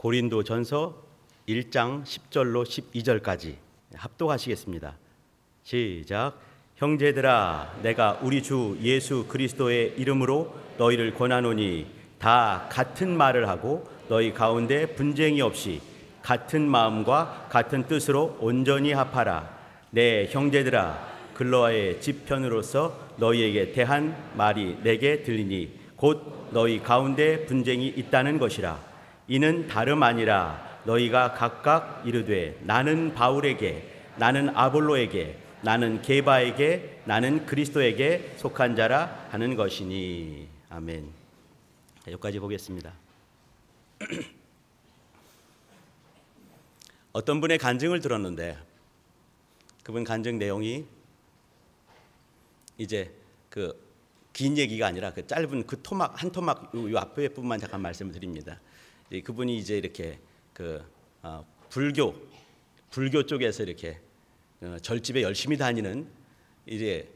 고린도전서 1장 10절로 12절까지 합독하시겠습니다. 시작. 형제들아, 내가 우리 주 예수 그리스도의 이름으로 너희를 권하노니 다 같은 말을 하고 너희 가운데 분쟁이 없이 같은 마음과 같은 뜻으로 온전히 합하라. 내 형제들아, 글로아의 집편으로서 너희에게 대한 말이 내게 들리니 곧 너희 가운데 분쟁이 있다는 것이라. 이는 다름 아니라 너희가 각각 이르되 나는 바울에게, 나는 아볼로에게, 나는 게바에게, 나는 그리스도에게 속한 자라 하는 것이니. 아멘. 여기까지 보겠습니다. 어떤 분의 간증을 들었는데 그분 간증 내용이 이제 그 긴 얘기가 아니라 그 짧은 그 토막 한 토막 요 앞에 부분만 잠깐 말씀을 드립니다. 그분이 이제 이렇게 그 불교 쪽에서 이렇게 절집에 열심히 다니는 이제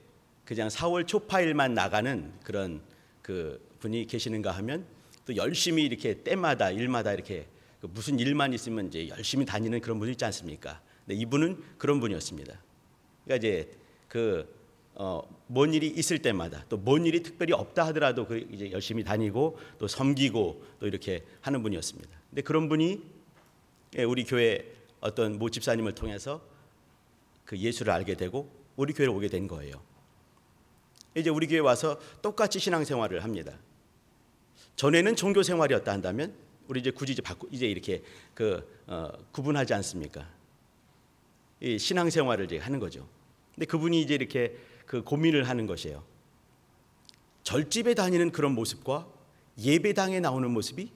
그냥 4월 초파일만 나가는 그런 그 분이 계시는가 하면 또 열심히 이렇게 때마다 일마다 이렇게 무슨 일만 있으면 이제 열심히 다니는 그런 분이 있지 않습니까? 근데 이분은 그런 분이었습니다. 그러니까 이제 뭔 일이 있을 때마다 또 뭔 일이 특별히 없다 하더라도 그 이제 열심히 다니고 또 섬기고 또 이렇게 하는 분이었습니다. 근데 그런 분이 우리 교회 어떤 모 집사님을 통해서 그 예수를 알게 되고 우리 교회로 오게 된 거예요. 이제 우리 교회 와서 똑같이 신앙생활을 합니다. 전에는 종교 생활이었다 한다면 우리 이제 굳이 이제 이렇게 구분하지 않습니까? 이 신앙생활을 이제 하는 거죠. 근데 그분이 이제 이렇게 그 고민을 하는 것이에요. 절집에 다니는 그런 모습과 예배당에 나오는 모습이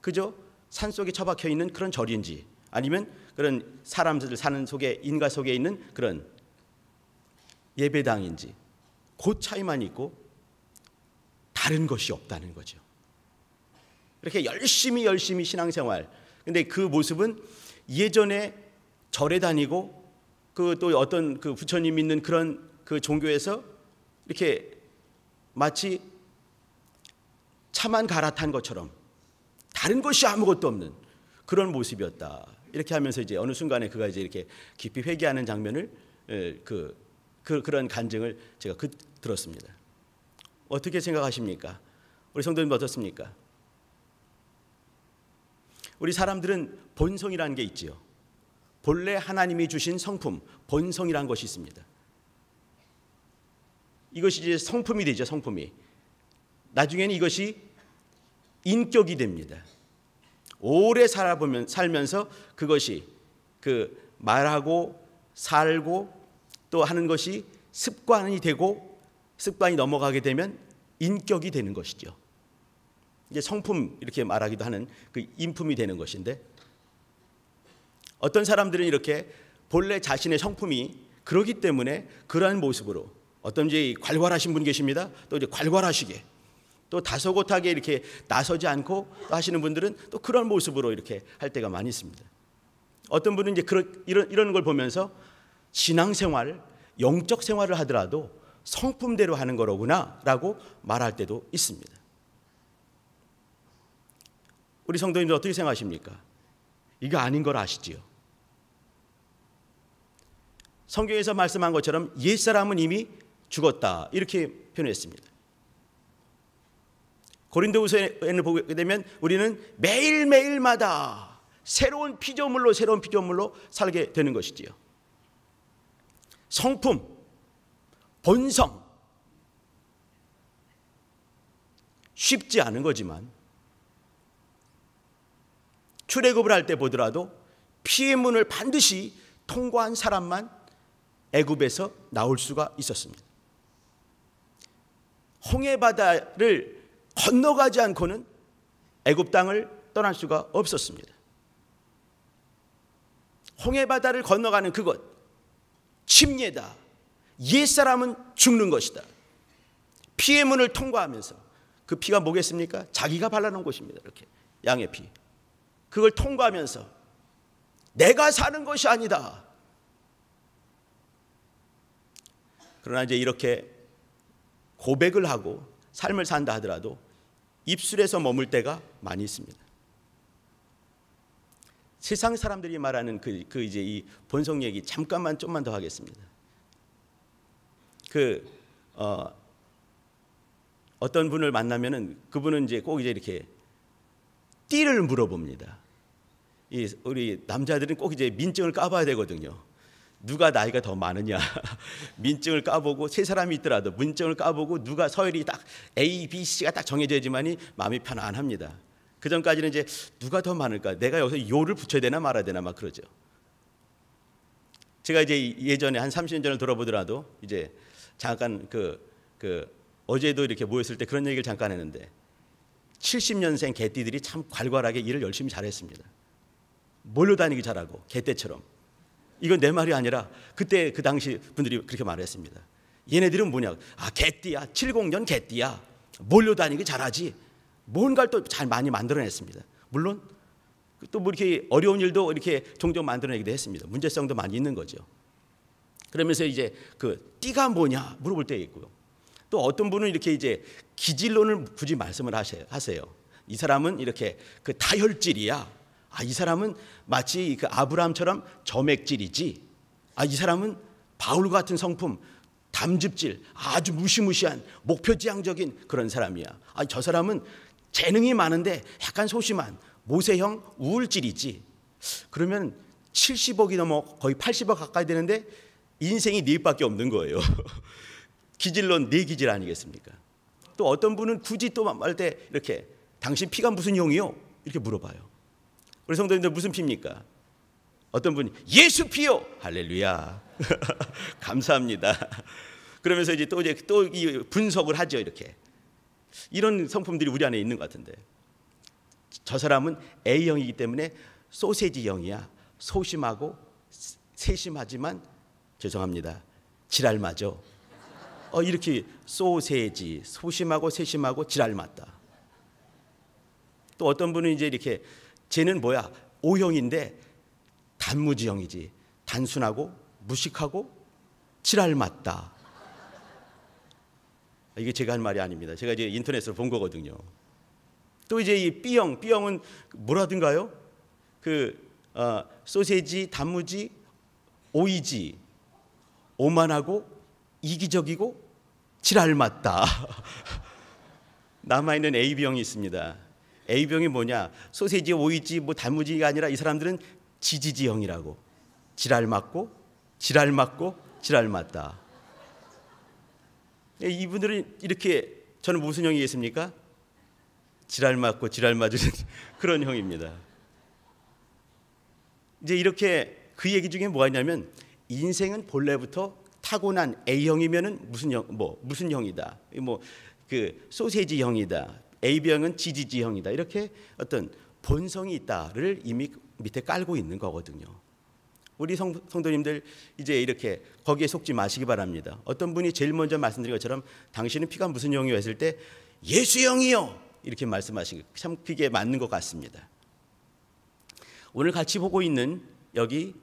그저 산속에 처박혀 있는 그런 절인지 아니면 그런 사람들 사는 속에 인가 속에 있는 그런 예배당인지 그 차이만 있고 다른 것이 없다는 거죠. 이렇게 열심히 신앙생활. 근데 그 모습은 예전에 절에 다니고 그 또 어떤 그 부처님 믿는 그런 그 종교에서 이렇게 마치 차만 갈아탄 것처럼 다른 것이 아무것도 없는 그런 모습이었다. 이렇게 하면서 이제 어느 순간에 그가 이제 이렇게 깊이 회개하는 장면을 그런 간증을 제가 들었습니다. 어떻게 생각하십니까? 우리 성도님 어떻습니까? 우리 사람들은 본성이라는 게 있지요. 본래 하나님이 주신 성품, 본성이라는 것이 있습니다. 이것이 이제 성품이 되죠. 성품이. 나중에는 이것이 인격이 됩니다. 오래 살면서 그것이 그 말하고 살고 또 하는 것이 습관이 되고 습관이 넘어가게 되면 인격이 되는 것이죠. 이제 성품 이렇게 말하기도 하는 그 인품이 되는 것인데 어떤 사람들은 이렇게 본래 자신의 성품이 그러기 때문에 그러한 모습으로 어떤 이제 괄괄하신 분 계십니다. 또 이제 괄괄하시게 또 다소곳하게 이렇게 나서지 않고 하시는 분들은 또 그런 모습으로 이렇게 할 때가 많이 있습니다. 어떤 분은 이제 이런 걸 보면서 신앙생활, 영적 생활을 하더라도 성품대로 하는 거로구나라고 말할 때도 있습니다. 우리 성도님들 어떻게 생각하십니까? 이거 아닌 걸 아시지요? 성경에서 말씀한 것처럼 옛사람은 이미 죽었다 이렇게 표현했습니다. 고린도후서에는 보게 되면 우리는 매일매일마다 새로운 피조물로 살게 되는 것이지요. 성품, 본성 쉽지 않은 거지만 출애굽을 할 때 보더라도 피의 문을 반드시 통과한 사람만 애굽에서 나올 수가 있었습니다. 홍해바다를 건너가지 않고는 애굽 땅을 떠날 수가 없었습니다. 홍해바다를 건너가는 그것, 침례다. 옛사람은 죽는 것이다. 피의 문을 통과하면서 그 피가 뭐겠습니까? 자기가 발라놓은 것입니다. 이렇게 양의 피. 그걸 통과하면서 내가 사는 것이 아니다. 그러나 이제 이렇게 고백을 하고 삶을 산다 하더라도 입술에서 머물 때가 많이 있습니다. 세상 사람들이 말하는 이제 이 본성 얘기 잠깐만 좀만 더 하겠습니다. 어떤 분을 만나면은 그분은 이제 꼭 이제 이렇게 띠를 물어봅니다. 우리 남자들은 꼭 이제 민증을 까봐야 되거든요. 누가 나이가 더 많으냐 민증을 까보고 세 사람이 있더라도 민증을 까보고 누가 서열이 딱 A, B, C가 딱 정해져야지만이 마음이 편안합니다. 그 전까지는 이제 누가 더 많을까, 내가 여기서 요를 붙여야 되나 말아야 되나 막 그러죠. 제가 이제 예전에 한 30년 전을 돌아보더라도 이제 잠깐 어제도 이렇게 모였을 때 그런 얘기를 잠깐 했는데 70년생 개띠들이 참 괄괄하게 일을 열심히 잘했습니다. 몰려다니기 잘하고 개떼처럼. 이건 내 말이 아니라 그때 그 당시 분들이 그렇게 말했습니다. 얘네들은 뭐냐, 개띠야, 70년 개띠야, 몰려다니기 잘하지, 뭔가를 또 잘 많이 만들어냈습니다. 물론 또 뭐 이렇게 어려운 일도 이렇게 종종 만들어내기도 했습니다. 문제성도 많이 있는 거죠. 그러면서 이제 띠가 뭐냐 물어볼 때 있고요. 또 어떤 분은 이렇게 이제 기질론을 굳이 말씀을 하세요. 이 사람은 이렇게 다혈질이야. 이 사람은 마치 아브라함처럼 점액질이지. 이 사람은 바울 같은 성품, 담즙질, 아주 무시무시한 목표지향적인 그런 사람이야. 저 사람은 재능이 많은데 약간 소심한 모세형 우울질이지. 그러면 70억이 넘어 거의 80억 가까이 되는데 인생이 4밖에 없는 거예요. 기질론 4기질 아니겠습니까? 또 어떤 분은 굳이 또 말 때 이렇게 당신 피가 무슨 형이요? 이렇게 물어봐요. 우리 성도님들 무슨 피입니까? 어떤 분이 예수 피요. 할렐루야. 감사합니다. 그러면서 이제 또 이 분석을 하죠. 이렇게 이런 성품들이 우리 안에 있는 것 같은데, 저 사람은 A형이기 때문에 소세지형이야. 소심하고 세심하지만 죄송합니다, 지랄맞어. 이렇게 소세지, 소심하고 세심하고 지랄맞다. 또 어떤 분은 이제 이렇게 쟤는 뭐야, O형인데 단무지형이지, 단순하고 무식하고 지랄맞다. 이게 제가 한 말이 아닙니다. 제가 이제 인터넷으로 본 거거든요. 또 이제 이 B형은 뭐라든가요? 소세지, 단무지, 오이지, 오만하고 이기적이고 지랄맞다. 남아있는 AB형이 있습니다. A병이 뭐냐, 소세지, 오이지, 단무지가 아니라 이 사람들은 지지지형이라고. 지랄맞고 지랄맞다. 이분들은 이렇게, 저는 무슨 형이겠습니까? 지랄맞고 지랄맞은 그런 형입니다. 이제 이렇게 그 얘기 중에 뭐가 있냐면, 인생은 본래부터 타고난 A형이면은 무슨 형이다. 소세지 형이다. A병은 지지지형이다. 이렇게 어떤 본성이 있다를 이미 밑에 깔고 있는 거거든요. 우리 성도님들 이제 이렇게 거기에 속지 마시기 바랍니다. 어떤 분이 제일 먼저 말씀드린 것처럼 당신은 피가 무슨 형이요 했을 때 예수형이요 이렇게 말씀하신 게 참 그게 맞는 것 같습니다. 오늘 같이 보고 있는 여기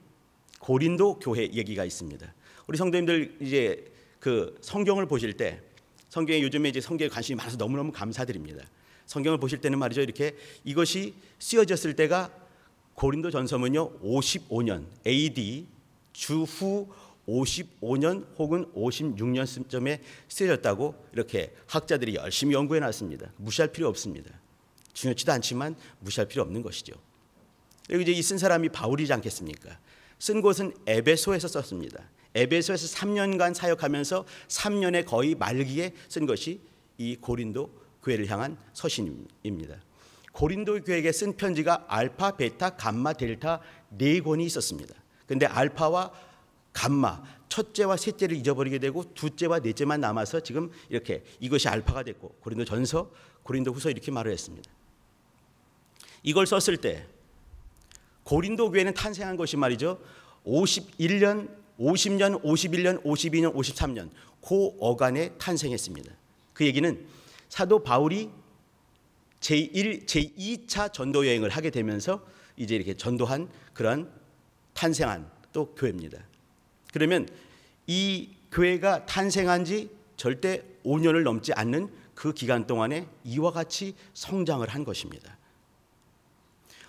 고린도 교회 얘기가 있습니다. 우리 성도님들 이제 성경을 보실 때, 성경에 요즘에 이제 성경에 관심이 많아서 너무너무 감사드립니다. 성경을 보실 때는 말이죠, 이렇게 이것이 쓰여졌을 때가 고린도 전서문요 55년 AD 주후 55년 혹은 56년쯤에 쓰여졌다고 이렇게 학자들이 열심히 연구해 놨습니다. 무시할 필요 없습니다. 중요치도 않지만 무시할 필요 없는 것이죠. 여기 이제 이 쓴 사람이 바울이지 않겠습니까? 쓴 곳은 에베소에서 썼습니다. 에베소에서 3년간 사역하면서 3년의 거의 말기에 쓴 것이 이 고린도 교회를 향한 서신입니다. 고린도 교회에게 쓴 편지가 알파, 베타, 감마, 델타 4권이 있었습니다. 그런데 알파와 감마, 첫째와 셋째를 잊어버리게 되고 둘째와 넷째만 남아서 지금 이렇게 이것이 알파가 됐고, 고린도 전서, 고린도 후서 이렇게 말을 했습니다. 이걸 썼을 때 고린도 교회는 탄생한 것이 말이죠 51년, 50년, 51년, 52년, 53년 그 어간에 탄생했습니다. 그 얘기는 사도 바울이 제2차 전도 여행을 하게 되면서 이제 이렇게 전도한 그런 탄생한 또 교회입니다. 그러면 이 교회가 탄생한 지 절대 5년을 넘지 않는 그 기간 동안에 이와 같이 성장을 한 것입니다.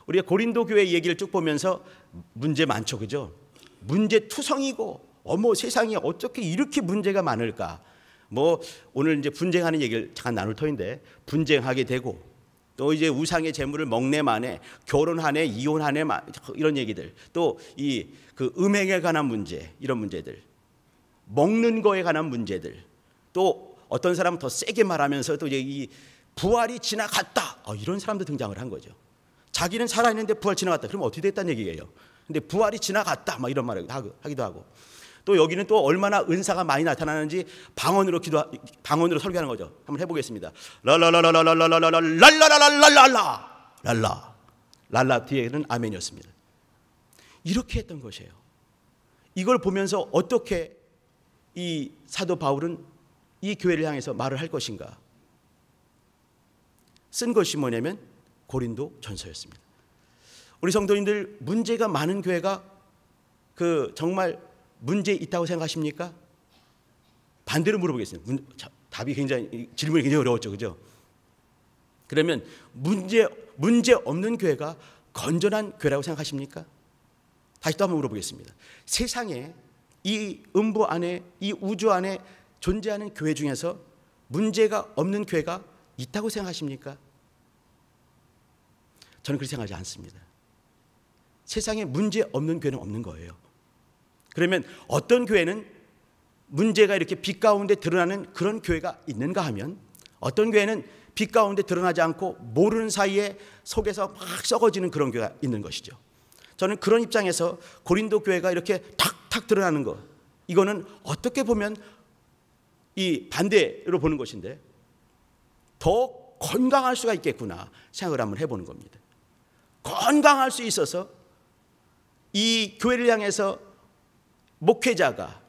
우리가 고린도 교회 얘기를 쭉 보면서 문제 많죠, 그죠? 문제 투성이고 어머 세상에 어떻게 이렇게 문제가 많을까? 뭐 오늘 이제 분쟁하는 얘기를 잠깐 나눌 터인데 분쟁하게 되고 또 이제 우상의 재물을 먹네 마네 결혼하네 이혼하네 이런 얘기들 또 이 그 음행에 관한 문제 이런 문제들 먹는 거에 관한 문제들 또 어떤 사람은 더 세게 말하면서 또 이제 이 부활이 지나갔다 이런 사람도 등장을 한 거죠. 자기는 살아있는데 부활 지나갔다. 그럼 어떻게 됐다는 얘기예요? 근데 부활이 지나갔다 막 이런 말을 하기도 하고 또 여기는 또 얼마나 은사가 많이 나타나는지 방언으로 설교하는 거죠. 한번 해보겠습니다. 랄라 뒤에는 아멘이었습니다. 이렇게 했던 것이에요. 이걸 보면서 어떻게 이 사도 바울은 이 교회를 향해서 말을 할 것인가? 쓴 것이 뭐냐면 고린도 전서였습니다. 우리 성도님들 문제가 많은 교회가 그 정말 문제 있다고 생각하십니까? 반대로 물어보겠습니다. 답이 굉장히 질문이 굉장히 어려웠죠, 그죠? 그러면 문제 없는 교회가 건전한 교회라고 생각하십니까? 다시 또 한번 물어보겠습니다. 세상에 이 음부 안에 이 우주 안에 존재하는 교회 중에서 문제가 없는 교회가 있다고 생각하십니까? 저는 그렇게 생각하지 않습니다. 세상에 문제 없는 교회는 없는 거예요. 그러면 어떤 교회는 문제가 이렇게 빛 가운데 드러나는 그런 교회가 있는가 하면 어떤 교회는 빛 가운데 드러나지 않고 모르는 사이에 속에서 막 썩어지는 그런 교회가 있는 것이죠. 저는 그런 입장에서 고린도 교회가 이렇게 탁탁 드러나는 것 이거는 어떻게 보면 이 반대로 보는 것인데 더 건강할 수가 있겠구나 생각을 한번 해보는 겁니다. 건강할 수 있어서 이 교회를 향해서 목회자가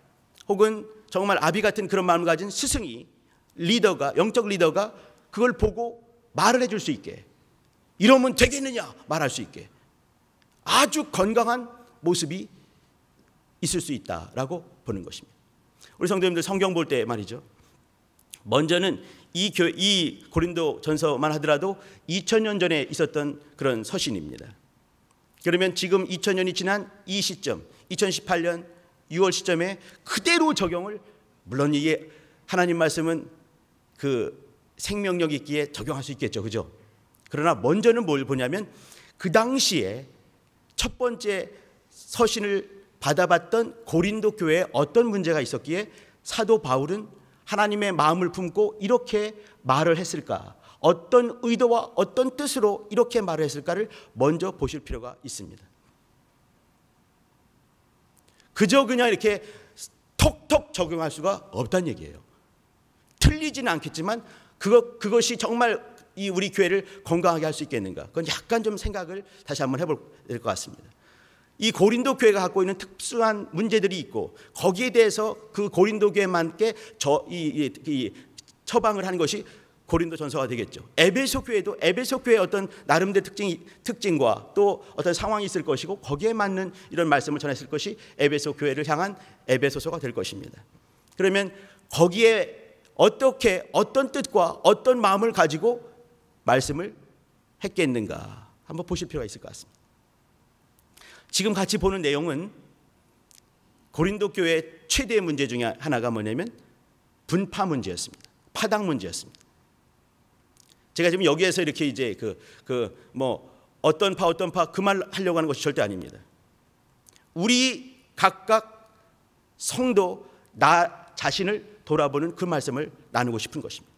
혹은 정말 아비 같은 그런 마음을 가진 스승이 리더가 영적 리더가 그걸 보고 말을 해줄 수 있게 이러면 되겠느냐 말할 수 있게 아주 건강한 모습이 있을 수 있다라고 보는 것입니다. 우리 성도님들 성경 볼 때 말이죠. 먼저는 이 고린도 전서만 하더라도 2000년 전에 있었던 그런 서신입니다. 그러면 지금 2000년이 지난 이 시점 2018년 6월 시점에 그대로 적용을 물론 이게 하나님 말씀은 그 생명력 있기에 적용할 수 있겠죠. 그죠? 그러나 먼저는 뭘 보냐면 그 당시에 첫 번째 서신을 받아봤던 고린도 교회에 어떤 문제가 있었기에 사도 바울은 하나님의 마음을 품고 이렇게 말을 했을까? 어떤 의도와 어떤 뜻으로 이렇게 말을 했을까를 먼저 보실 필요가 있습니다. 그저 그냥 이렇게 톡톡 적용할 수가 없다는 얘기예요. 틀리지는 않겠지만 그것이 정말 이 우리 교회를 건강하게 할 수 있겠는가? 그건 약간 좀 생각을 다시 한번 해볼 될 것 같습니다. 이 고린도 교회가 갖고 있는 특수한 문제들이 있고 거기에 대해서 그 고린도 교회만께 처방을 하는 것이 고린도 전서가 되겠죠. 에베소 교회도 에베소 교회의 어떤 나름대로 특징과 또 어떤 상황이 있을 것이고 거기에 맞는 이런 말씀을 전했을 것이 에베소 교회를 향한 에베소서가 될 것입니다. 그러면 거기에 어떻게 어떤 뜻과 어떤 마음을 가지고 말씀을 했겠는가 한번 보실 필요가 있을 것 같습니다. 지금 같이 보는 내용은 고린도 교회의 최대의 문제 중에 하나가 뭐냐면 분파 문제였습니다. 파당 문제였습니다. 제가 지금 여기에서 이렇게 이제 어떤 파 그 말 하려고 하는 것이 절대 아닙니다. 우리 각각 성도 나 자신을 돌아보는 그 말씀을 나누고 싶은 것입니다.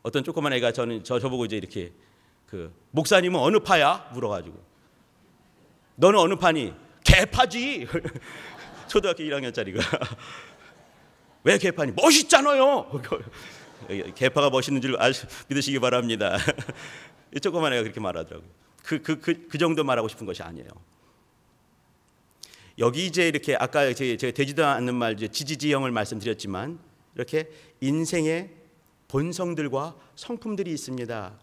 어떤 조그만 애가 저보고 이제 이렇게 목사님은 어느 파야? 물어가지고 너는 어느 파니? 개파지. 초등학교 1학년짜리가 왜 개파니? 멋있잖아요. 개파가 멋있는 줄 믿으시기 바랍니다. 조그만 애가 그렇게 말하더라고요. 그 정도 말하고 싶은 것이 아니에요. 여기 이제 이렇게 아까 제가 되지도 않는 말 지지지형을 말씀드렸지만 이렇게 인생의 본성들과 성품들이 있습니다.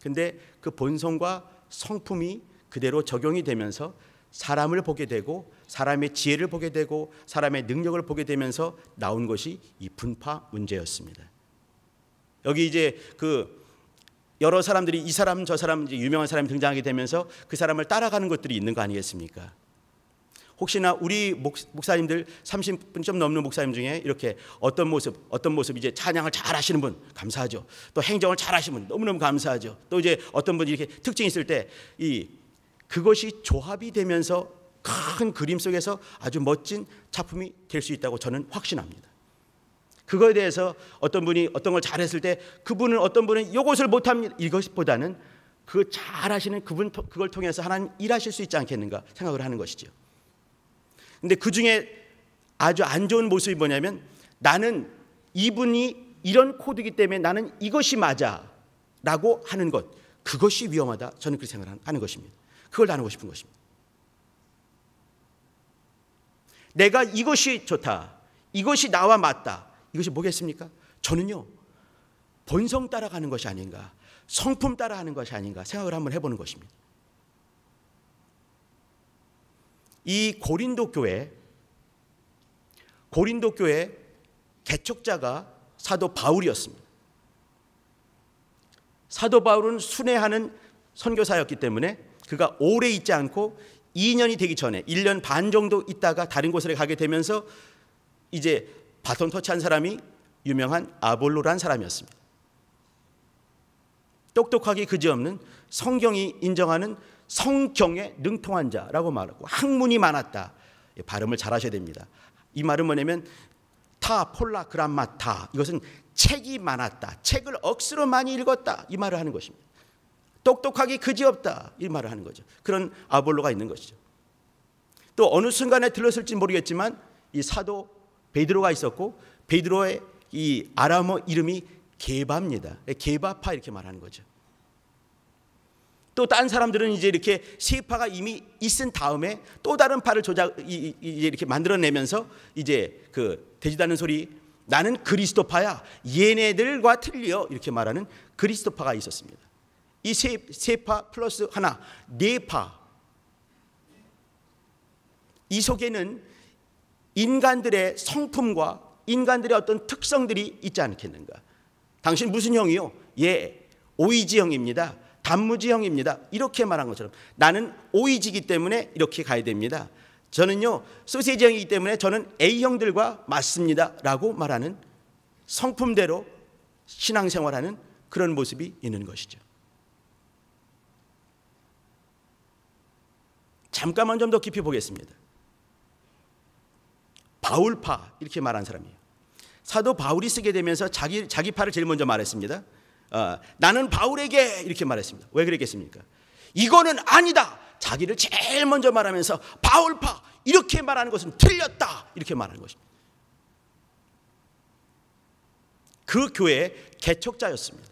근데 그 본성과 성품이 그대로 적용이 되면서 사람을 보게 되고 사람의 지혜를 보게 되고 사람의 능력을 보게 되면서 나온 것이 이 분파 문제였습니다. 여기 이제 그 여러 사람들이 이 사람 저 사람 이제 유명한 사람이 등장하게 되면서 그 사람을 따라가는 것들이 있는 거 아니겠습니까? 혹시나 우리 목사님들 30분 좀 넘는 목사님 중에 이렇게 어떤 모습 이제 찬양을 잘 하시는 분 감사하죠. 또 행정을 잘 하시는 분 너무너무 감사하죠. 또 이제 어떤 분이 이렇게 특징이 있을 때 그것이 조합이 되면서 큰 그림 속에서 아주 멋진 작품이 될 수 있다고 저는 확신합니다. 그거에 대해서 어떤 분이 어떤 걸 잘했을 때 어떤 분은 이것을 못합니다. 이것보다는 그 잘하시는 그걸 통해서 하나님 일하실 수 있지 않겠는가 생각을 하는 것이죠. 근데 그 중에 아주 안 좋은 모습이 뭐냐면 나는 이분이 이런 코드이기 때문에 나는 이것이 맞아 라고 하는 것, 그것이 위험하다. 저는 그렇게 생각하는 것입니다. 그걸 나누고 싶은 것입니다. 내가 이것이 좋다, 이것이 나와 맞다, 이것이 뭐겠습니까? 저는요 본성 따라가는 것이 아닌가, 성품 따라하는 것이 아닌가 생각을 한번 해보는 것입니다. 이 고린도 교회 개척자가 사도 바울이었습니다. 사도 바울은 순회하는 선교사였기 때문에 그가 오래 있지 않고 2년이 되기 전에 1년 반 정도 있다가 다른 곳에 가게 되면서 이제 바톤 터치한 사람이 유명한 아볼로라는 사람이었습니다. 똑똑하기 그지없는 성경이 인정하는 성경에 능통한 자라고 말하고 학문이 많았다. 발음을 잘 하셔야 됩니다. 이 말은 뭐냐면 폴라 그람마타, 이것은 책이 많았다, 책을 억수로 많이 읽었다, 이 말을 하는 것입니다. 똑똑하기 그지없다, 이 말을 하는 거죠. 그런 아볼로가 있는 것이죠. 또 어느 순간에 들렀을지 모르겠지만 이 사도 베드로가 있었고 베드로의 이 아람어 이름이 게바입니다. 게바파 이렇게 말하는 거죠. 또 다른 사람들은 이제 이렇게 세 파가 이미 있은 다음에 또 다른 파를 이제 이렇게 만들어내면서 이제 그 되지도 않는 소리, 나는 그리스도파야, 얘네들과 틀려, 이렇게 말하는 그리스도파가 있었습니다. 이 세 파 플러스 하나, 네 파. 이 속에는 인간들의 성품과 인간들의 어떤 특성들이 있지 않겠는가. 당신 무슨 형이요? 예, 오이지 형입니다. 단무지 형입니다. 이렇게 말한 것처럼 나는 오이지이기 때문에 이렇게 가야 됩니다. 저는요 소시지 형이기 때문에 저는 A형들과 맞습니다 라고 말하는 성품대로 신앙생활하는 그런 모습이 있는 것이죠. 잠깐만 좀 더 깊이 보겠습니다. 바울파 이렇게 말한 사람이에요. 사도 바울이 쓰게 되면서 자기 파를 제일 먼저 말했습니다. 나는 바울에게 이렇게 말했습니다. 왜 그랬겠습니까? 이거는 아니다. 자기를 제일 먼저 말하면서 바울파 이렇게 말하는 것은 틀렸다 이렇게 말하는 것입니다. 그 교회의 개척자였습니다.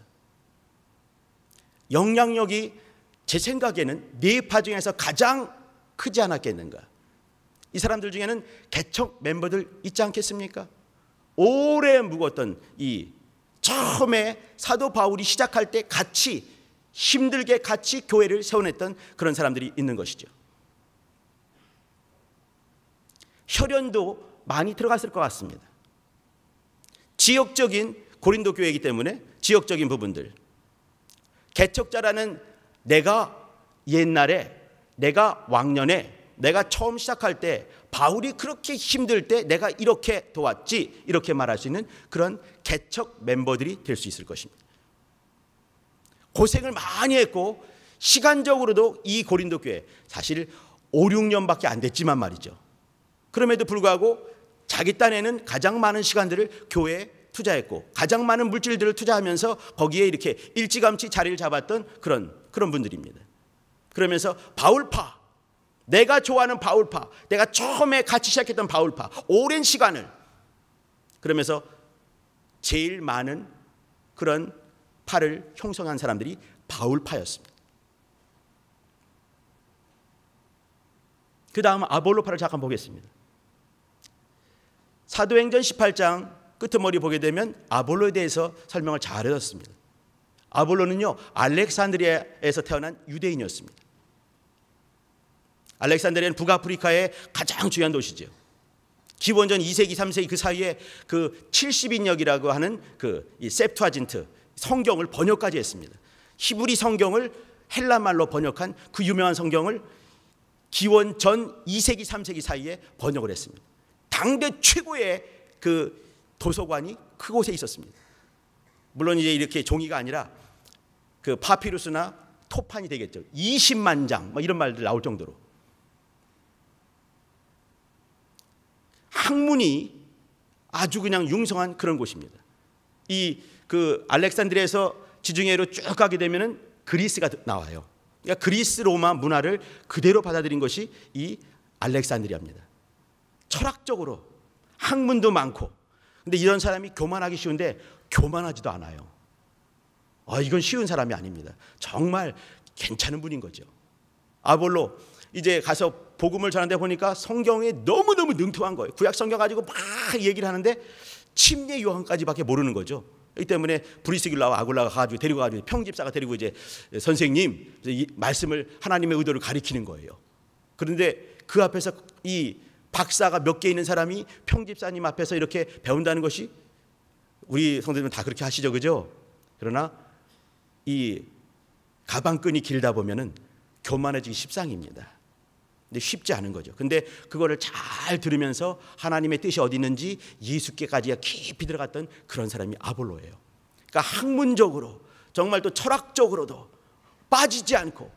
영향력이 제 생각에는 네 파 중에서 가장 크지 않았겠는가. 이 사람들 중에는 개척 멤버들 있지 않겠습니까? 오래 묵었던 이 처음에 사도 바울이 시작할 때 같이 힘들게 같이 교회를 세워냈던 그런 사람들이 있는 것이죠. 혈연도 많이 들어갔을 것 같습니다. 지역적인 고린도 교회이기 때문에 지역적인 부분들, 개척자라는 내가 옛날에 내가 왕년에 내가 처음 시작할 때 바울이 그렇게 힘들 때 내가 이렇게 도왔지 이렇게 말할 수 있는 그런 개척 멤버들이 될 수 있을 것입니다. 고생을 많이 했고 시간적으로도 이 고린도 교회 사실 5, 6년밖에 안 됐지만 말이죠. 그럼에도 불구하고 자기 딴에는 가장 많은 시간들을 교회에 투자했고 가장 많은 물질들을 투자하면서 거기에 이렇게 일찌감치 자리를 잡았던 그런 분들입니다. 그러면서 바울파, 내가 좋아하는 바울파, 내가 처음에 같이 시작했던 바울파, 오랜 시간을 그러면서 제일 많은 그런 파를 형성한 사람들이 바울파였습니다. 그 다음 아볼로파를 잠깐 보겠습니다. 사도행전 18장 끄트머리 보게 되면 아볼로에 대해서 설명을 잘 해줬습니다. 아볼로는요 알렉산드리아에서 태어난 유대인이었습니다. 알렉산드리아는 북아프리카의 가장 중요한 도시죠. 기원전 2세기 3세기 그 사이에 그 70인역이라고 하는 이 셉투아진트, 성경을 번역까지 했습니다. 히브리 성경을 헬라말로 번역한 그 유명한 성경을 기원 전 2세기 3세기 사이에 번역을 했습니다. 당대 최고의 그 도서관이 그곳에 있었습니다. 물론 이제 이렇게 종이가 아니라 그 파피루스나 토판이 되겠죠. 20만 장 뭐 이런 말들 나올 정도로 학문이 아주 그냥 융성한 그런 곳입니다. 이 그 알렉산드리아에서 지중해로 쭉 가게 되면은 그리스가 나와요. 그러니까 그리스 로마 문화를 그대로 받아들인 것이 이 알렉산드리아입니다. 철학적으로 학문도 많고, 근데 이런 사람이 교만하기 쉬운데 교만하지도 않아요. 이건 쉬운 사람이 아닙니다. 정말 괜찮은 분인 거죠. 아볼로 이제 가서 복음을 전하는데 보니까 성경에 너무너무 능통한 거예요. 구약 성경 가지고 막 얘기를 하는데 침례 요한까지밖에 모르는 거죠. 이 때문에 브리스길라와 아굴라가 가지고 데리고 가지고 평집사가 데리고 이제 선생님 이 말씀을 하나님의 의도를 가리키는 거예요. 그런데 그 앞에서 이 박사가 몇 개 있는 사람이 평집사님 앞에서 이렇게 배운다는 것이, 우리 성도님은 다 그렇게 하시죠, 그죠? 그러나 이 가방끈이 길다 보면은 교만해지기 십상입니다. 근데 쉽지 않은 거죠. 근데 그거를 잘 들으면서 하나님의 뜻이 어디 있는지 예수께까지 깊이 들어갔던 그런 사람이 아볼로예요. 그러니까 학문적으로 정말 또 철학적으로도 빠지지 않고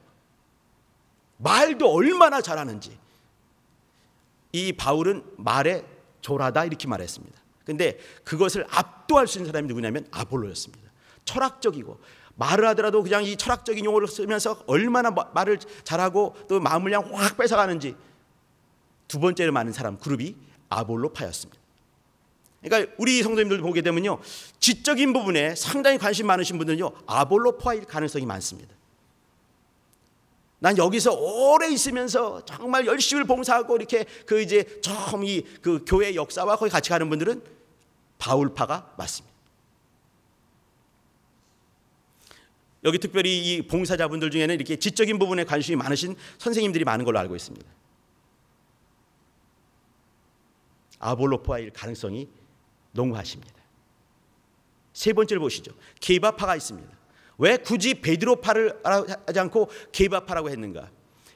말도 얼마나 잘하는지. 이 바울은 말에 졸하다 이렇게 말했습니다. 근데 그것을 압도할 수 있는 사람이 누구냐면 아볼로였습니다. 철학적이고, 말을 하더라도 그냥 이 철학적인 용어를 쓰면서 얼마나 말을 잘하고 또 마음을 그냥 확 뺏어가는지. 두 번째로 많은 사람 그룹이 아볼로파였습니다. 그러니까 우리 성도님들 보게 되면요, 지적인 부분에 상당히 관심 많으신 분들은요 아볼로파일 가능성이 많습니다. 난 여기서 오래 있으면서 정말 열심히 봉사하고 이렇게 그 이제 처음 이 그 교회 역사와 거기 같이 가는 분들은 바울파가 맞습니다. 여기 특별히 이 봉사자분들 중에는 이렇게 지적인 부분에 관심이 많으신 선생님들이 많은 걸로 알고 있습니다. 아볼로파일 가능성이 농후하십니다. 세 번째를 보시죠. 게바파가 있습니다. 왜 굳이 베드로파를 하지 않고 게바파라고 했는가?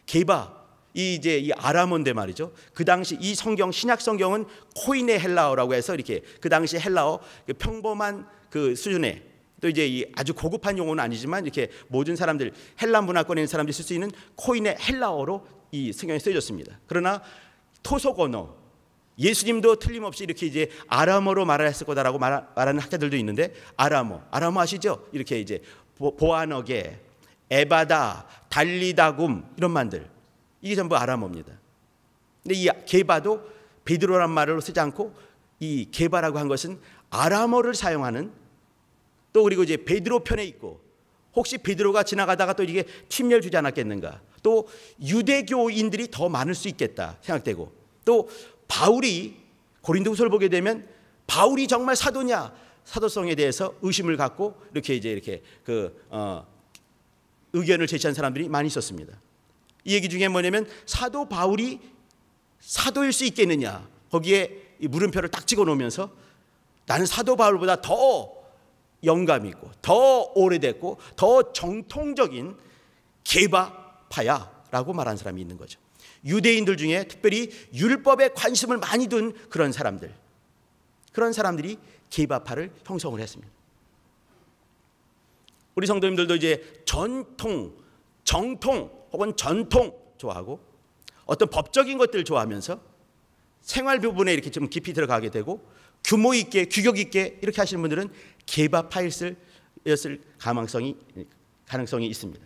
게바, 이 아람어인데 말이죠. 그 당시 이 성경, 신약 성경은 코이네 헬라어라고 해서 이렇게 그 당시 헬라어 평범한 그 수준의, 또 이제 이 아주 고급한 용어는 아니지만 이렇게 모든 사람들, 헬라 문화권에 있는 사람들이 쓸 수 있는 코이네 헬라어로 이 성경에 쓰여졌습니다. 그러나 토속 언어, 예수님도 틀림없이 이렇게 이제 아람어로 말을 했을 거다라고 말하는 학자들도 있는데, 아람어 아시죠? 이렇게 이제 보아너게, 에바다, 달리다굼 이런 말들, 이게 전부 아람어입니다. 근데 이 게바도 베드로란 말을 쓰지 않고 이 게바라고 한 것은 아람어를 사용하는, 또 그리고 이제 베드로 편에 있고, 혹시 베드로가 지나가다가 또 이게 침례를 주지 않았겠는가, 또 유대교인들이 더 많을 수 있겠다 생각되고, 또 바울이 고린도후서를 보게 되면 바울이 정말 사도냐, 사도성에 대해서 의심을 갖고 이렇게 의견을 제시한 사람들이 많이 있었습니다. 이 얘기 중에 뭐냐면 사도 바울이 사도일 수 있겠느냐, 거기에 이 물음표를 딱 찍어 놓으면서 나는 사도 바울보다 더 영감 있고 더 오래됐고 더 정통적인 게바파야라고 말한 사람이 있는 거죠. 유대인들 중에 특별히 율법에 관심을 많이 둔 그런 사람들이 게바파를 형성을 했습니다. 우리 성도님들도 이제 정통 혹은 전통 좋아하고 어떤 법적인 것들을 좋아하면서 생활 부분에 이렇게 좀 깊이 들어가게 되고 규모 있게 규격 있게 이렇게 하시는 분들은 게바파였을 가능성이 있습니다.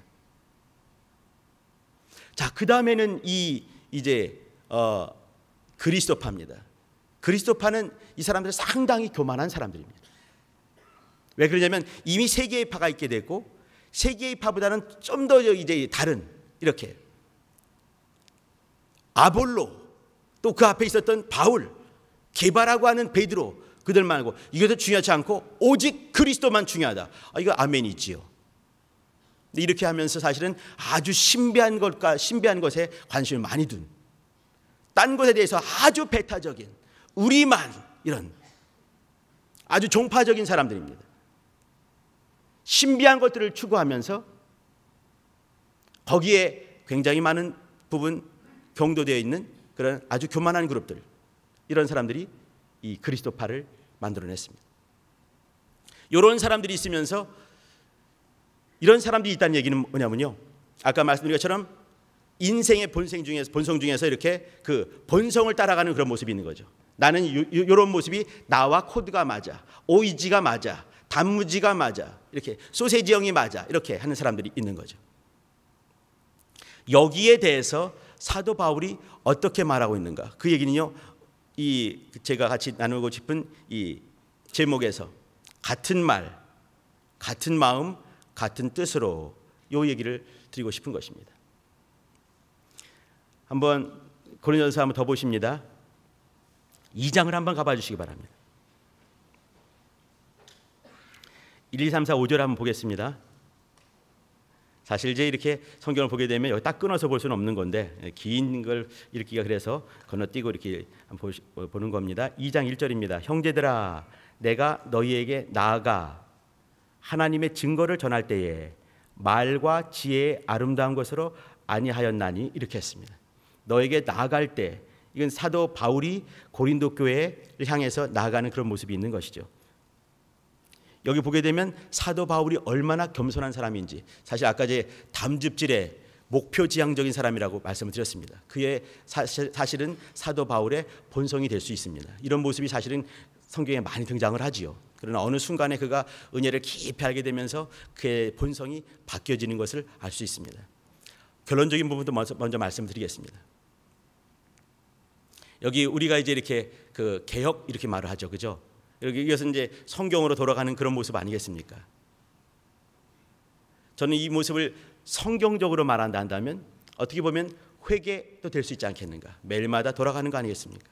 자, 그 다음에는 그리스도파입니다. 그리스도파는 이 사람들 상당히 교만한 사람들입니다. 왜 그러냐면 이미 세 개의 파가 있게 됐고, 세 개의 파보다는 좀 더 이제 다른, 이렇게 아볼로, 또 그 앞에 있었던 바울, 게바라고 하는 베드로, 그들 말고 이것도 중요하지 않고 오직 그리스도만 중요하다. 이거 아멘이지요. 근데 이렇게 하면서 사실은 아주 신비한 것에 관심을 많이 둔, 딴 것에 대해서 아주 배타적인, 우리만, 이런 아주 종파적인 사람들입니다. 신비한 것들을 추구하면서 거기에 굉장히 많은 부분 경도되어 있는 그런 아주 교만한 그룹들, 이런 사람들이 이 그리스도파를 만들어냈습니다. 이런 사람들이 있으면서 이런 사람들이 있다는 얘기는 뭐냐면요, 아까 말씀드린 것처럼 인생의 본성 중에서 이렇게 그 본성을 따라가는 그런 모습이 있는 거죠. 나는 이런 모습이 나와 코드가 맞아, 오이지가 맞아, 단무지가 맞아, 이렇게 소세지 형이 맞아, 이렇게 하는 사람들이 있는 거죠. 여기에 대해서 사도 바울이 어떻게 말하고 있는가? 그 얘기는요, 이 제가 같이 나누고 싶은 이 제목에서 같은 말, 같은 마음, 같은 뜻으로 이 얘기를 드리고 싶은 것입니다. 한번 고린도전서 한번 더 보십니다. 2장을 한번 가봐 주시기 바랍니다. 1, 2, 3, 4, 5절 한번 보겠습니다. 사실 이제 이렇게 성경을 보게 되면 여기 딱 끊어서 볼 수는 없는 건데 긴 걸 읽기가 그래서 건너뛰고 이렇게 보는 겁니다. 2장 1절입니다. 형제들아, 내가 너희에게 나아가 하나님의 증거를 전할 때에 말과 지혜의 아름다운 것으로 아니하였나니, 이렇게 했습니다. 너에게 나아갈 때, 이건 사도 바울이 고린도 교회를 향해서 나아가는 그런 모습이 있는 것이죠. 여기 보게 되면 사도 바울이 얼마나 겸손한 사람인지, 사실 아까 제 담즙질의 목표지향적인 사람이라고 말씀을 드렸습니다. 그의 사실은 사도 바울의 본성이 될 수 있습니다. 이런 모습이 사실은 성경에 많이 등장을 하지요. 그러나 어느 순간에 그가 은혜를 깊이 알게 되면서 그의 본성이 바뀌어지는 것을 알 수 있습니다. 결론적인 부분도 먼저 말씀드리겠습니다. 여기 우리가 이제 이렇게 그 개혁 이렇게 말을 하죠, 그죠? 여기 이것은 이제 성경으로 돌아가는 그런 모습 아니겠습니까? 저는 이 모습을 성경적으로 말한다 한다면 어떻게 보면 회개도 될 수 있지 않겠는가? 매일마다 돌아가는 거 아니겠습니까?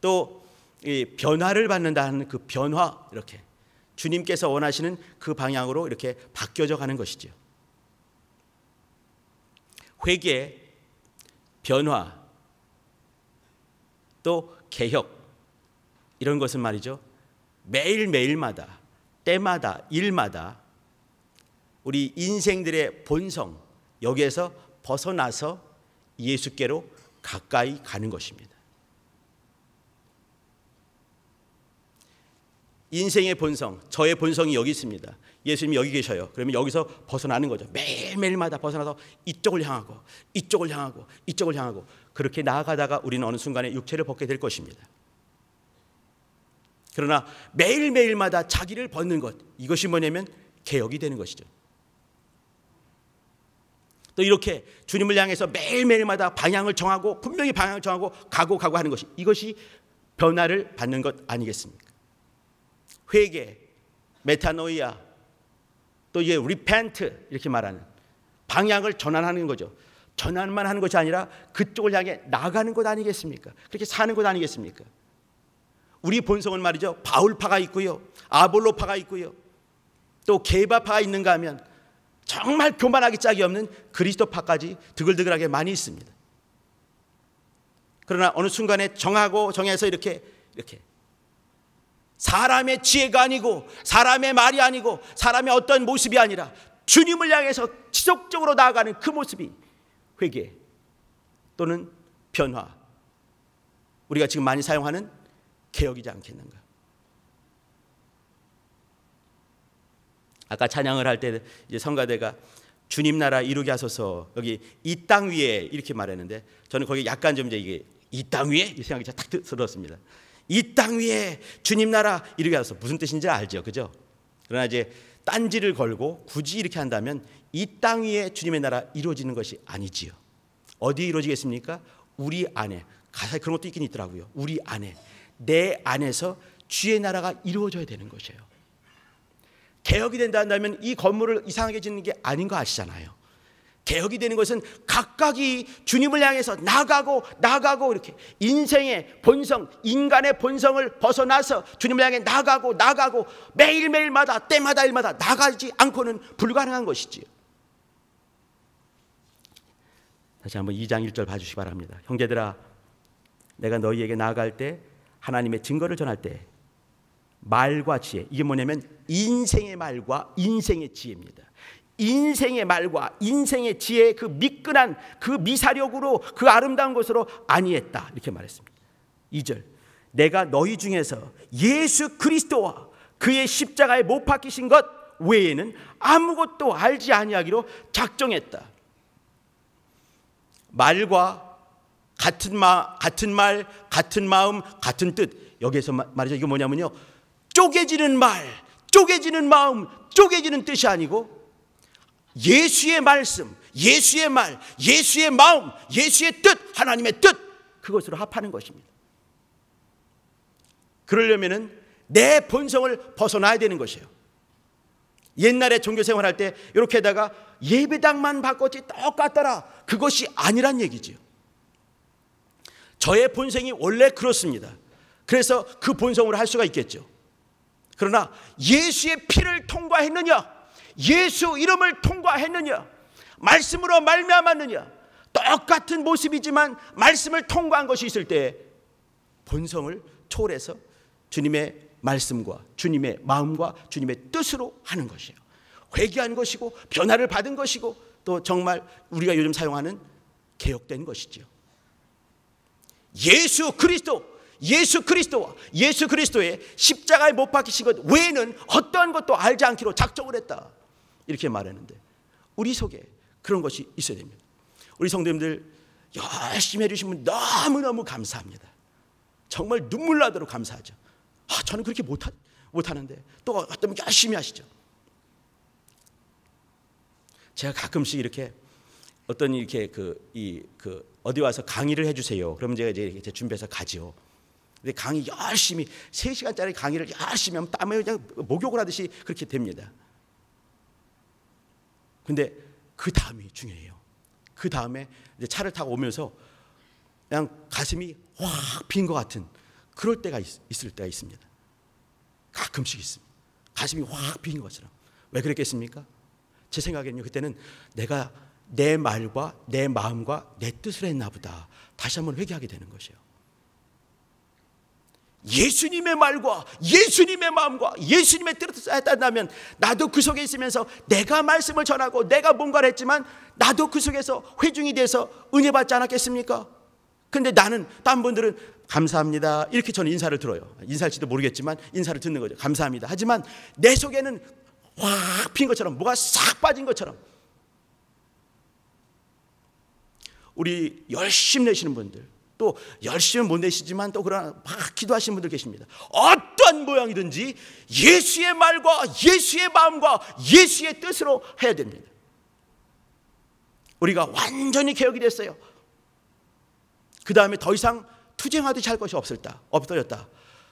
또 이 변화를 받는다 하는 그 변화, 이렇게 주님께서 원하시는 그 방향으로 이렇게 바뀌어져 가는 것이죠. 회개, 변화, 또 개혁, 이런 것은 말이죠, 매일매일마다, 때마다, 일마다 우리 인생들의 본성, 여기에서 벗어나서 예수께로 가까이 가는 것입니다. 인생의 본성, 저의 본성이 여기 있습니다. 예수님이 여기 계셔요. 그러면 여기서 벗어나는 거죠. 매일매일마다 벗어나서 이쪽을 향하고, 이쪽을 향하고, 이쪽을 향하고, 그렇게 나아가다가 우리는 어느 순간에 육체를 벗게 될 것입니다. 그러나 매일매일마다 자기를 벗는 것, 이것이 뭐냐면 개혁이 되는 것이죠. 또 이렇게 주님을 향해서 매일매일마다 방향을 정하고, 분명히 방향을 정하고 가고 하는 것이, 이것이 변화를 받는 것 아니겠습니까? 회개, 메타노이아, 또 이제 리펜트, 이렇게 말하는 방향을 전환하는 거죠. 전환만 하는 것이 아니라 그쪽을 향해 나가는 것 아니겠습니까? 그렇게 사는 것 아니겠습니까? 우리 본성은 말이죠, 바울파가 있고요, 아볼로파가 있고요, 또 게바파가 있는가 하면 정말 교만하기 짝이 없는 그리스도파까지 드글드글하게 많이 있습니다. 그러나 어느 순간에 정해서 이렇게 사람의 지혜가 아니고, 사람의 말이 아니고, 사람의 어떤 모습이 아니라 주님을 향해서 지속적으로 나아가는 그 모습이 회개 또는 변화, 우리가 지금 많이 사용하는 개혁이지 않겠는가? 아까 찬양을 할 때 이제 성가대가 주님 나라 이루게 하소서, 여기 이 땅 위에 이렇게 말했는데, 저는 거기 약간 좀 이제 이게 이 땅 위에 이 생각이 탁 들었습니다. 이 땅 위에 주님 나라 이루게 하소서, 무슨 뜻인지 알죠, 그죠? 그러나 이제 딴지를 걸고 굳이 이렇게 한다면 이 땅 위에 주님의 나라 이루어지는 것이 아니지요. 어디에 이루어지겠습니까? 우리 안에. 가사에 그런 것도 있긴 있더라고요. 우리 안에, 내 안에서 주의 나라가 이루어져야 되는 것이에요. 개혁이 된다 한다면 이 건물을 이상하게 짓는 게 아닌 거 아시잖아요. 개혁이 되는 것은 각각이 주님을 향해서 나가고 이렇게 인생의 본성, 인간의 본성을 벗어나서 주님을 향해 나가고 매일매일마다 때마다 일마다 나가지 않고는 불가능한 것이지요. 다시 한번 2장 1절 봐주시기 바랍니다. 형제들아, 내가 너희에게 나아갈 때, 하나님의 증거를 전할 때 말과 지혜, 이게 뭐냐면 인생의 말과 인생의 지혜입니다. 인생의 말과 인생의 지혜의 그 미끈한 그 미사력으로 그 아름다운 것으로 안위했다, 이렇게 말했습니다. 2절, 내가 너희 중에서 예수 그리스도와 그의 십자가에 못 박히신 것 외에는 아무것도 알지 아니하기로 작정했다. 말과 같은 말, 같은 마음, 같은 뜻. 여기에서 말이죠, 이거 뭐냐면요, 쪼개지는 말, 쪼개지는 마음, 쪼개지는 뜻이 아니고 예수의 말씀, 예수의 말, 예수의 마음, 예수의 뜻, 하나님의 뜻, 그것으로 합하는 것입니다. 그러려면은 내 본성을 벗어나야 되는 것이에요. 옛날에 종교생활 할 때 이렇게다가 예배당만 바꿨지 똑같더라, 그것이 아니란 얘기지요. 저의 본성이 원래 그렇습니다. 그래서 그 본성으로 할 수가 있겠죠. 그러나 예수의 피를 통과했느냐, 예수 이름을 통과했느냐, 말씀으로 말미암았느냐, 똑같은 모습이지만 말씀을 통과한 것이 있을 때 본성을 초월해서 주님의 말씀과 주님의 마음과 주님의 뜻으로 하는 것이에요. 회개한 것이고 변화를 받은 것이고 또 정말 우리가 요즘 사용하는 개혁된 것이지요. 예수 그리스도와 예수 그리스도의 십자가에 못 박히신 것 외에는 어떠한 것도 알지 않기로 작정을 했다, 이렇게 말했는데 우리 속에 그런 것이 있어야 됩니다. 우리 성도님들 열심히 해주신 분 너무너무 감사합니다. 정말 눈물 나도록 감사하죠. 저는 그렇게 못하는데 또 어떤 분 열심히 하시죠. 제가 가끔씩 이렇게 어떤 이렇게 어디 와서 강의를 해주세요. 그러면 제가 이제 준비해서 가죠. 근데 강의 열심히 3시간짜리 강의를 열심히 하면 땀에 그냥 목욕을 하듯이 그렇게 됩니다. 근데 그 다음이 중요해요. 그 다음에 이제 차를 타고 오면서 그냥 가슴이 확 빈 것 같은 그럴 때가 있을 때가 있습니다. 가끔씩 있습니다. 가슴이 확 빈 것처럼. 왜 그랬겠습니까? 제 생각에는요, 그때는 내가 내 말과 내 마음과 내 뜻을 했나 보다, 다시 한번 회개하게 되는 것이에요. 예수님의 말과 예수님의 마음과 예수님의 뜻을 했다면 나도 그 속에 있으면서 내가 말씀을 전하고 내가 뭔가를 했지만 나도 그 속에서 회중이 돼서 은혜 받지 않았겠습니까? 근데 나는, 다른 분들은 감사합니다 이렇게 저는 인사를 들어요. 인사할지도 모르겠지만 인사를 듣는 거죠. 감사합니다. 하지만 내 속에는 확 핀 것처럼, 뭐가 싹 빠진 것처럼. 우리 열심히 내시는 분들, 또 열심히 못 내시지만 또 그러나 막 기도하시는 분들 계십니다. 어떤 모양이든지 예수의 말과 예수의 마음과 예수의 뜻으로 해야 됩니다. 우리가 완전히 개혁이 됐어요. 그 다음에 더 이상 투쟁하듯이 할 것이 없어졌다.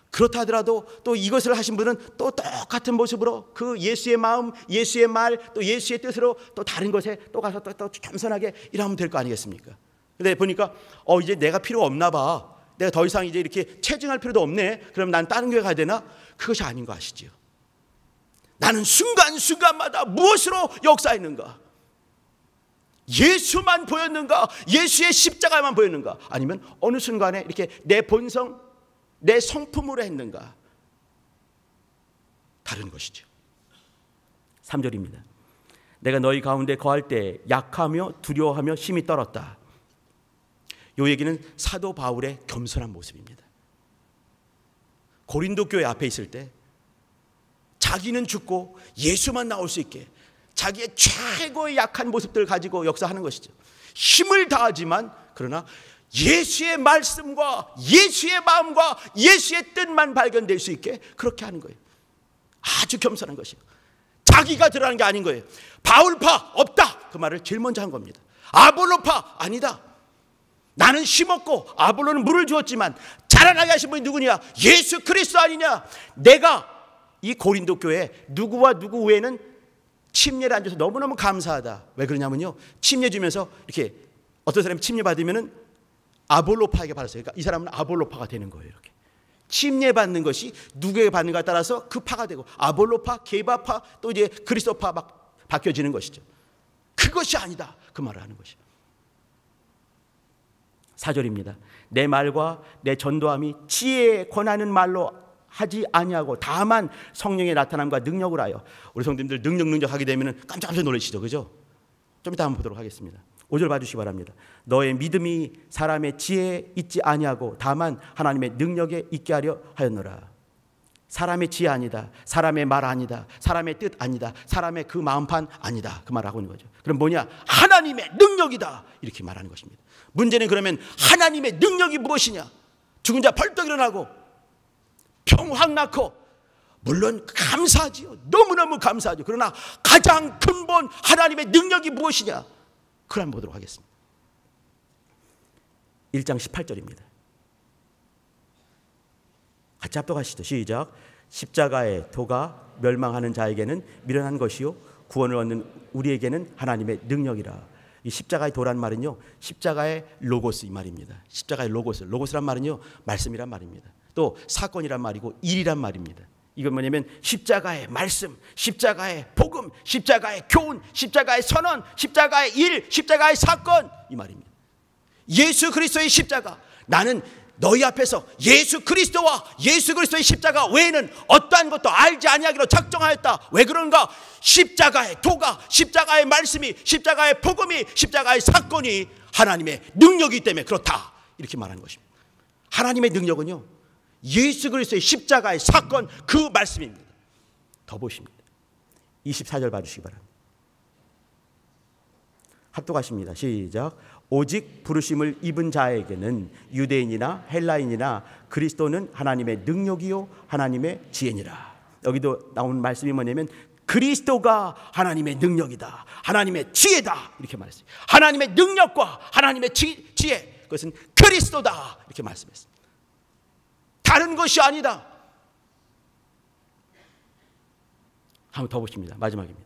그렇다 하더라도 또 이것을 하신 분은 또 똑같은 모습으로 그 예수의 마음, 예수의 말, 또 예수의 뜻으로 또 다른 것에 또 가서 또 겸손하게 일하면 될 거 아니겠습니까? 근데 보니까 이제 내가 필요가 없나 봐. 내가 더 이상 이제 이렇게 체증할 필요도 없네. 그럼 난 다른 교회 가야 되나? 그것이 아닌 거 아시죠? 나는 순간순간마다 무엇으로 역사했는가? 예수만 보였는가? 예수의 십자가만 보였는가? 아니면 어느 순간에 이렇게 내 본성, 내 성품으로 했는가? 다른 것이죠. 3절입니다. 내가 너희 가운데 거할 때 약하며 두려워하며 심히 떨었다. 이 얘기는 사도 바울의 겸손한 모습입니다. 고린도 교회 앞에 있을 때 자기는 죽고 예수만 나올 수 있게 자기의 최고의 약한 모습들을 가지고 역사하는 것이죠. 힘을 다하지만 그러나 예수의 말씀과 예수의 마음과 예수의 뜻만 발견될 수 있게 그렇게 하는 거예요. 아주 겸손한 것이에요. 자기가 들어가는 게 아닌 거예요. 바울파 없다, 그 말을 제일 먼저 한 겁니다. 아볼로파 아니다. 나는 심었고 아볼로는 물을 주었지만 자라나게 하신 분이 누구냐? 예수 그리스도 아니냐? 내가 이 고린도 교회 누구와 누구 외에는 침례를 안 줘서 너무너무 감사하다. 왜 그러냐면요, 침례 주면서 이렇게 어떤 사람이 침례 받으면은 아볼로파에게 받았어요. 그러니까 이 사람은 아볼로파가 되는 거예요. 이렇게 침례 받는 것이 누구에게 받는가에 따라서 그 파가 되고, 아볼로파, 게바파, 또 이제 그리스도파 막 바뀌어지는 것이죠. 그것이 아니다, 그 말을 하는 것이죠. 4절입니다. 내 말과 내 전도함이 지혜에 권하는 말로 하지 아니하고 다만 성령의 나타남과 능력을 하여. 우리 성도님들 능력 하게 되면 깜짝 놀라시죠, 그죠? 좀 이따 한번 보도록 하겠습니다. 5절 봐주시기 바랍니다. 너의 믿음이 사람의 지혜에 있지 아니하고 다만 하나님의 능력에 있게 하려 하였노라. 사람의 지혜 아니다, 사람의 말 아니다, 사람의 뜻 아니다, 사람의 그 마음판 아니다, 그 말을 하고 있는 거죠. 그럼 뭐냐? 하나님의 능력이다, 이렇게 말하는 것입니다. 문제는 그러면 하나님의 능력이 무엇이냐? 죽은 자 벌떡 일어나고 병 확 낫고, 물론 감사하지요, 너무너무 감사하죠. 그러나 가장 근본 하나님의 능력이 무엇이냐? 그걸 한번 보도록 하겠습니다. 1장 18절입니다. 같이 합독하시죠. 시작. 십자가의 도가 멸망하는 자에게는 미련한 것이요 구원을 얻는 우리에게는 하나님의 능력이라. 이 십자가의 도란 말은요, 십자가의 로고스 이 말입니다. 십자가의 로고스란 말은요, 말씀이란 말입니다. 또 사건이란 말이고 일이란 말입니다. 이건 뭐냐면 십자가의 말씀, 십자가의 복음, 십자가의 교훈, 십자가의 선언, 십자가의 일, 십자가의 사건, 이 말입니다. 예수 그리스도의 십자가, 나는 너희 앞에서 예수 그리스도와 예수 그리스도의 십자가 외에는 어떠한 것도 알지 아니하기로 작정하였다. 왜 그런가? 십자가의 도가, 십자가의 말씀이, 십자가의 복음이, 십자가의 사건이 하나님의 능력이기 때문에 그렇다, 이렇게 말하는 것입니다. 하나님의 능력은요, 예수 그리스도의 십자가의 사건, 그 말씀입니다. 더 보십니다. 24절 봐주시기 바랍니다. 합독하십니다. 시작. 오직 부르심을 입은 자에게는 유대인이나 헬라인이나 그리스도는 하나님의 능력이요 하나님의 지혜니라. 여기도 나온 말씀이 뭐냐면 그리스도가 하나님의 능력이다, 하나님의 지혜다, 이렇게 말했어요. 하나님의 능력과 하나님의 지혜, 그것은 그리스도다, 이렇게 말씀했습니다. 다른 것이 아니다. 한번 더 보십니다. 마지막입니다.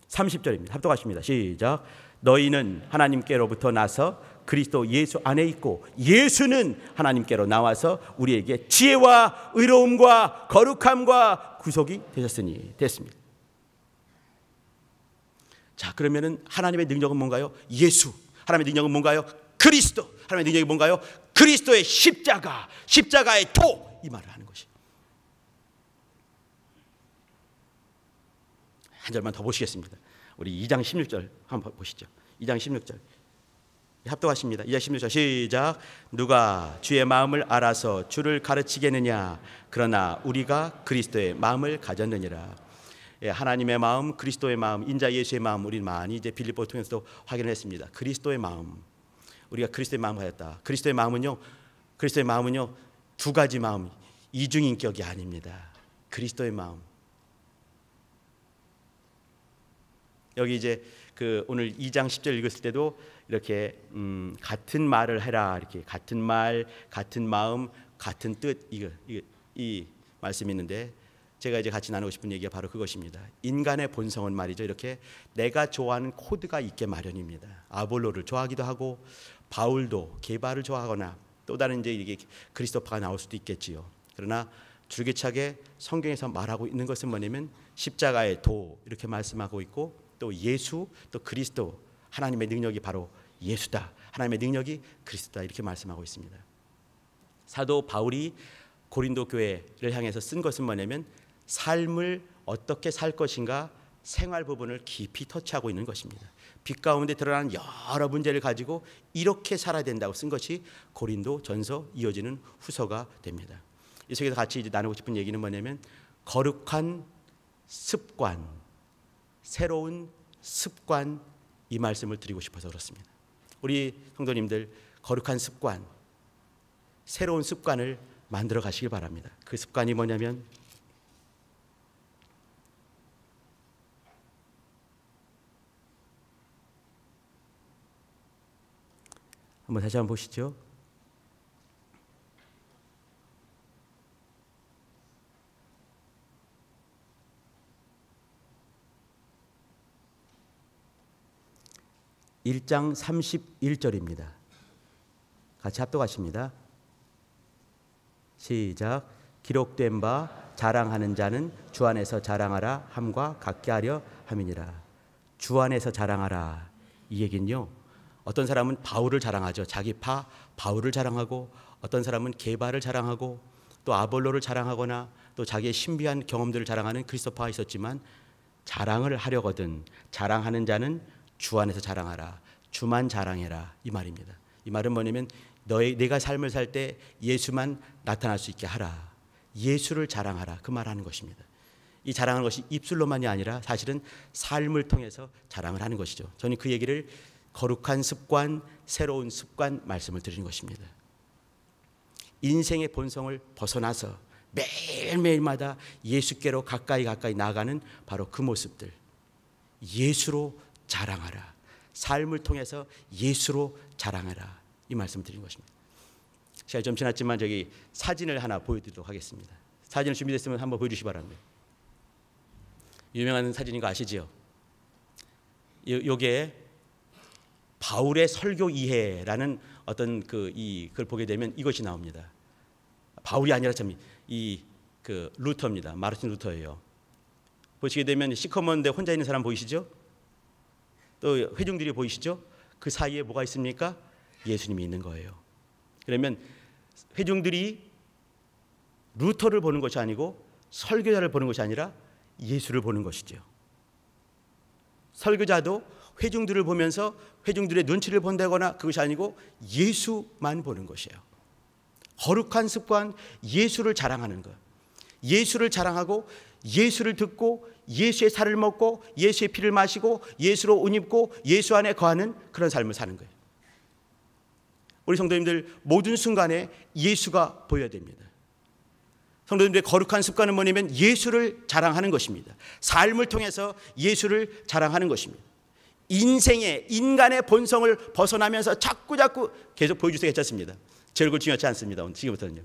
30절입니다. 합독하십니다. 시작. 너희는 하나님께로부터 나서 그리스도 예수 안에 있고 예수는 하나님께로 나와서 우리에게 지혜와 의로움과 거룩함과 구속이 되셨으니 됐습니다. 자, 그러면은 하나님의 능력은 뭔가요? 예수. 하나님의 능력은 뭔가요? 그리스도. 하나님의 능력이 뭔가요? 그리스도의 십자가, 십자가의 도, 이 말을 하는 것이. 한 절만 더 보시겠습니다. 우리 2장 16절 한번 보시죠. 2장 16절 합독하십니다. 2장 16절 시작. 누가 주의 마음을 알아서 주를 가르치겠느냐? 그러나 우리가 그리스도의 마음을 가졌느니라. 예, 하나님의 마음, 그리스도의 마음, 인자 예수의 마음, 우리는 많이 이제 빌립보 통해서도 확인을 했습니다. 그리스도의 마음, 우리가 그리스도의 마음을 가졌다. 그리스도의 마음은요 두 가지 마음, 이중인격이 아닙니다. 그리스도의 마음. 여기 이제 그 오늘 2장 10절 읽었을 때도 이렇게 같은 말을 해라, 이렇게 같은 말, 같은 마음, 같은 뜻, 이 말씀이 있는데, 제가 이제 같이 나누고 싶은 얘기가 바로 그것입니다. 인간의 본성은 말이죠, 이렇게 내가 좋아하는 코드가 있게 마련입니다. 아볼로를 좋아하기도 하고 바울도 게바를 좋아하거나 또 다른 이제 이게 그리스도파가 나올 수도 있겠지요. 그러나 줄기차게 성경에서 말하고 있는 것은 뭐냐면 십자가의 도, 이렇게 말씀하고 있고, 또 예수, 또 그리스도, 하나님의 능력이 바로 예수다, 하나님의 능력이 그리스도다, 이렇게 말씀하고 있습니다. 사도 바울이 고린도 교회를 향해서 쓴 것은 뭐냐면 삶을 어떻게 살 것인가, 생활 부분을 깊이 터치하고 있는 것입니다. 빛 가운데 드러나는 여러 문제를 가지고 이렇게 살아야 된다고 쓴 것이 고린도 전서 이어지는 후서가 됩니다. 이 속에서 같이 이제 나누고 싶은 얘기는 뭐냐면 거룩한 습관, 새로운 습관, 이 말씀을 드리고 싶어서 그렇습니다. 우리 성도님들 거룩한 습관, 새로운 습관을 만들어 가시길 바랍니다. 그 습관이 뭐냐면 한번 다시 한번 보시죠. (1장 31절입니다) 같이 합독하십니다. 시작. 기록된 바 자랑하는 자는 주 안에서 자랑하라 함과 같게 하려 함이니라. 주 안에서 자랑하라, 이 얘기는요, 어떤 사람은 바울을 자랑하죠. 자기 파 바울을 자랑하고, 어떤 사람은 게바를 자랑하고, 또 아볼로를 자랑하거나 또 자기의 신비한 경험들을 자랑하는 크리스토퍼가 있었지만, 자랑을 하려거든 자랑하는 자는 주 안에서 자랑하라. 주만 자랑해라, 이 말입니다. 이 말은 뭐냐면 내가 삶을 살 때 예수만 나타날 수 있게 하라. 예수를 자랑하라, 그 말하는 것입니다. 이 자랑하는 것이 입술로만이 아니라 사실은 삶을 통해서 자랑을 하는 것이죠. 저는 그 얘기를 거룩한 습관, 새로운 습관 말씀을 드리는 것입니다. 인생의 본성을 벗어나서 매일매일마다 예수께로 가까이 나아가는 바로 그 모습들, 예수로 자랑하라. 삶을 통해서 예수로 자랑하라, 이 말씀을 드리는 것입니다. 시간이 좀 지났지만 저기 사진을 하나 보여드리도록 하겠습니다. 사진을 준비됐으면 한번 보여주시기 바랍니다. 유명한 사진인 거 아시지요? 요게 바울의 설교 이해라는 어떤 그걸 보게 되면 이것이 나옵니다. 바울이 아니라 참 루터입니다. 마르틴 루터예요. 보시게 되면 시커먼데 혼자 있는 사람 보이시죠? 또 회중들이 보이시죠? 그 사이에 뭐가 있습니까? 예수님이 있는 거예요. 그러면 회중들이 루터를 보는 것이 아니고 설교자를 보는 것이 아니라 예수를 보는 것이죠. 설교자도 회중들을 보면서 회중들의 눈치를 본다거나 그것이 아니고 예수만 보는 것이에요. 거룩한 습관, 예수를 자랑하는 것. 예수를 자랑하고 예수를 듣고 예수의 살을 먹고 예수의 피를 마시고 예수로 옷 입고 예수 안에 거하는 그런 삶을 사는 거예요. 우리 성도님들 모든 순간에 예수가 보여야 됩니다. 성도님들의 거룩한 습관은 뭐냐면 예수를 자랑하는 것입니다. 삶을 통해서 예수를 자랑하는 것입니다. 인간의 본성을 벗어나면서 자꾸 계속 보여주세요. 괜찮습니다. 제 얼굴 중요하지 않습니다. 오늘 지금부터는요.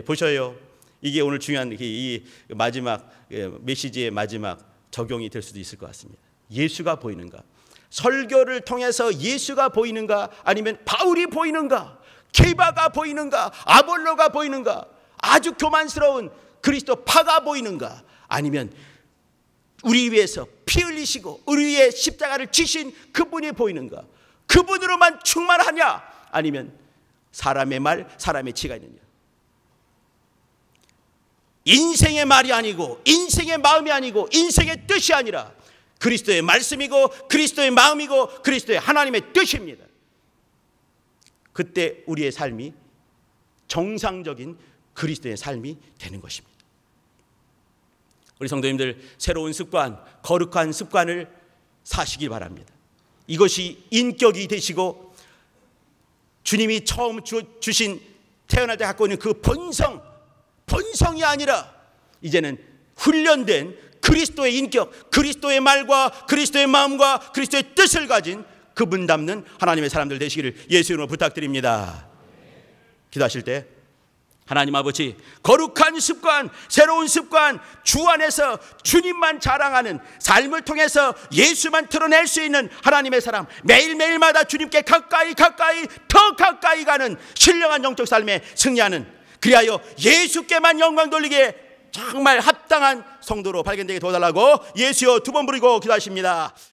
보셔요. 이게 오늘 중요한 이 마지막 메시지의 마지막 적용이 될 수도 있을 것 같습니다. 예수가 보이는가? 설교를 통해서 예수가 보이는가? 아니면 바울이 보이는가? 케바가 보이는가? 아볼로가 보이는가? 아주 교만스러운 그리스도파가 보이는가? 아니면 우리 위해서 피 흘리시고 우리 위에 십자가를 지신 그분이 보이는가? 그분으로만 충만하냐? 아니면 사람의 말, 사람의 치가 있느냐? 인생의 말이 아니고 인생의 마음이 아니고 인생의 뜻이 아니라 그리스도의 말씀이고 그리스도의 마음이고 그리스도의 하나님의 뜻입니다. 그때 우리의 삶이 정상적인 그리스도의 삶이 되는 것입니다. 우리 성도님들 새로운 습관, 거룩한 습관을 사시길 바랍니다. 이것이 인격이 되시고 주님이 처음 주신 태어날 때 갖고 있는 그 본성이 아니라 이제는 훈련된 그리스도의 인격, 그리스도의 말과 그리스도의 마음과 그리스도의 뜻을 가진 그분 닮는 하나님의 사람들 되시기를 예수 이름으로 부탁드립니다. 기도하실 때 하나님 아버지, 거룩한 습관, 새로운 습관, 주 안에서 주님만 자랑하는 삶을 통해서 예수만 드러낼 수 있는 하나님의 사람, 매일매일마다 주님께 가까이 더 가까이 가는 신령한 영적 삶에 승리하는, 그리하여 예수께만 영광 돌리기에 정말 합당한 성도로 발견되게 도와달라고 예수여 두 번 부르고 기도하십니다.